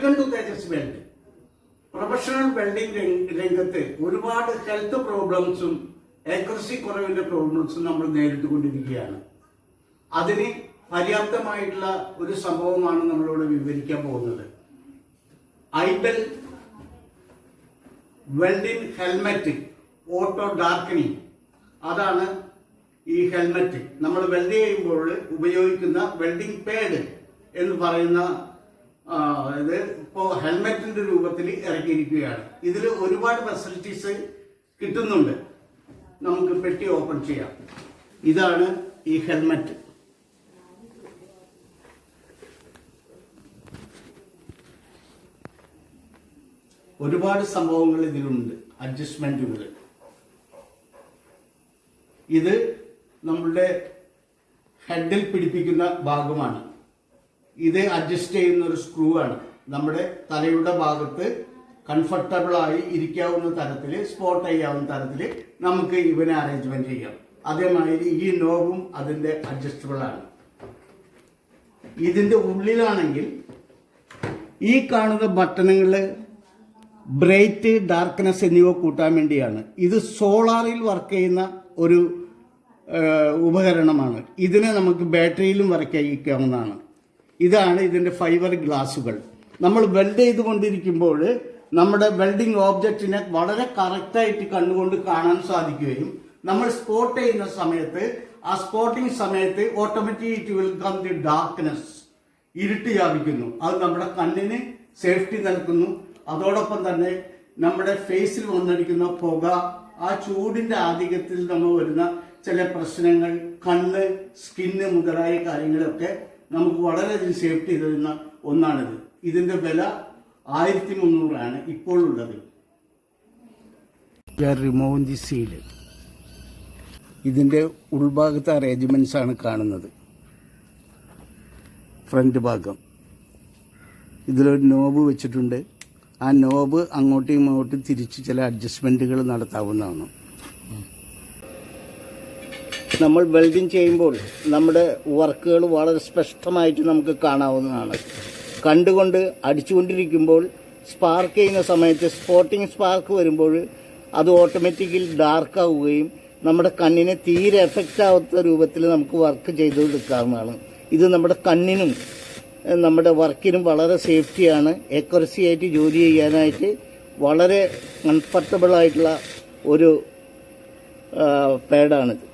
Welcome to Tejas world. Professional welding രംഗത്ത് ഒരുപാട് health പ്രോബ്ലംസും accuracy കുറവിന്റെ പ്രോബ്ലംസും നമ്മൾ നേരിട്ടുകൊണ്ടിരിക്കുകയാണ്. അതിന് പര്യാപ്തമായിട്ടുള്ള ഒരു സംഭവമാണ് നമ്മളിവിടെ വിവരിക്കാൻ പോകുന്നത്. IBell welding helmet auto darkening. അതാണ് ഈ ഹെൽമെറ്റ്. നമ്മൾ വെൽഡ് ചെയ്യുമ്പോൾ ഉപയോഗിക്കുന്ന വെൽഡിംഗ് പാഡ് എന്ന് പറയുന്ന ഇത് ഇപ്പോൾ ഹെൽമെറ്റിന്റെ രൂപത്തിൽ ഇറക്കിയിരിക്കുകയാണ്. ഇതിൽ ഒരുപാട് ഫെസിലിറ്റീസ് കിട്ടുന്നുണ്ട്. നമുക്ക് പെട്ടി ഓപ്പൺ ചെയ്യാം. ഇതാണ് ഈ ഹെൽമെറ്റ്. ഒരുപാട് സംഭവങ്ങൾ ഇതിലുണ്ട്, അഡ്ജസ്റ്റ്മെന്റുകൾ. ഇത് നമ്മളുടെ ഹെഡിൽ പിടിപ്പിക്കുന്ന ഭാഗമാണ്. ഇത് അഡ്ജസ്റ്റ് ചെയ്യുന്ന ഒരു സ്ക്രൂ ആണ്. നമ്മുടെ തലയുടെ ഭാഗത്ത് കംഫർട്ടബിൾ ആയി ഇരിക്കാവുന്ന തരത്തിൽ, സ്പോട്ട് ചെയ്യാവുന്ന തരത്തിൽ നമുക്ക് ഇവനെ അറേഞ്ച്മെന്റ് ചെയ്യാം. അതേമാതിരി ഈ നോബും അതിന്റെ അഡ്ജസ്റ്റബിൾ ആണ്. ഇതിന്റെ ഉള്ളിലാണെങ്കിൽ ഈ കാണുന്ന ബട്ടണുകള് ബ്രൈറ്റ്, ഡാർക്ക്നെസ് എന്നിവ കൂട്ടാൻ വേണ്ടിയാണ്. ഇത് സോളാറിൽ വർക്ക് ചെയ്യുന്ന ഒരു ഉപകരണമാണ്. ഇതിനെ നമുക്ക് ബാറ്ററിയിലും വർക്ക് ചെയ്യിക്കാവുന്നതാണ്. ഇതാണ് ഇതിന്റെ ഫൈബർ ഗ്ലാസുകൾ. നമ്മൾ വെൽഡ് ചെയ്തുകൊണ്ടിരിക്കുമ്പോൾ നമ്മുടെ വെൽഡിംഗ് ഓബ്ജക്റ്റിനെ വളരെ കറക്റ്റായിട്ട് കണ്ണുകൊണ്ട് കാണാൻ സാധിക്കുകയും നമ്മൾ സ്പോട്ട് ചെയ്യുന്ന സമയത്ത് ആ സ്പോട്ടിംഗ് സമയത്ത് automatic it will come the darkness, ഇരുട്ട് വ്യാപിക്കുന്നു. അത് നമ്മുടെ കണ്ണിന് സേഫ്റ്റി നൽകുന്നു. അതോടൊപ്പം തന്നെ നമ്മുടെ ഫേസിൽ വന്നടിക്കുന്ന പുക, ആ ചൂടിന്റെ ആധിക്യത്തിൽ നമ്മൾ വരുന്ന ചില പ്രശ്നങ്ങൾ, കണ്ണ്, സ്കിന്ന് മുതലായ കാര്യങ്ങളൊക്കെ നമുക്ക് വളരെയധികം സേഫ്റ്റി തരുന്ന ഒന്നാണിത്. ഇതിന്റെ വില 1300 ഇപ്പോൾ ഉള്ളത്. Removing the seal. ഇതിന്റെ ഉൾഭാഗത്തെ അറേഞ്ച്മെന്റ്സ് ആണ് കാണുന്നത്. ഫ്രണ്ട് ഭാഗം ഇതിലൊരു നോബ് വെച്ചിട്ടുണ്ട്. ആ നോബ് അങ്ങോട്ടും ഇങ്ങോട്ടും തിരിച്ച് ചില അഡ്ജസ്റ്റ്മെന്റുകൾ നടത്താവുന്നതാണ്. നമ്മൾ വെൽഡിങ് ചെയ്യുമ്പോൾ നമ്മുടെ വർക്കുകൾ വളരെ സ്പഷ്ടമായിട്ട് നമുക്ക് കാണാവുന്നതാണ്. കണ്ടുകൊണ്ട് അടിച്ചുകൊണ്ടിരിക്കുമ്പോൾ സ്പാർക്ക് ചെയ്യുന്ന സമയത്ത് സ്പോട്ടിംഗ് സ്പാർക്ക് വരുമ്പോൾ അത് ഓട്ടോമാറ്റിക്കലി ഡാർക്ക് ആവുകയും നമ്മുടെ കണ്ണിനെ തീരെ എഫക്റ്റ് ആവാത്ത രൂപത്തിൽ നമുക്ക് വർക്ക് ചെയ്തുകൊടുക്കാവുന്നതാണ്. ഇത് നമ്മുടെ കണ്ണിനും നമ്മുടെ വർക്കിനും വളരെ സേഫ്റ്റിയാണ്. ആക്യുറസി ആയിട്ട് ജോലി ചെയ്യാനായിട്ട് വളരെ കംഫർട്ടബിൾ ആയിട്ടുള്ള ഒരു പാഡാണിത്.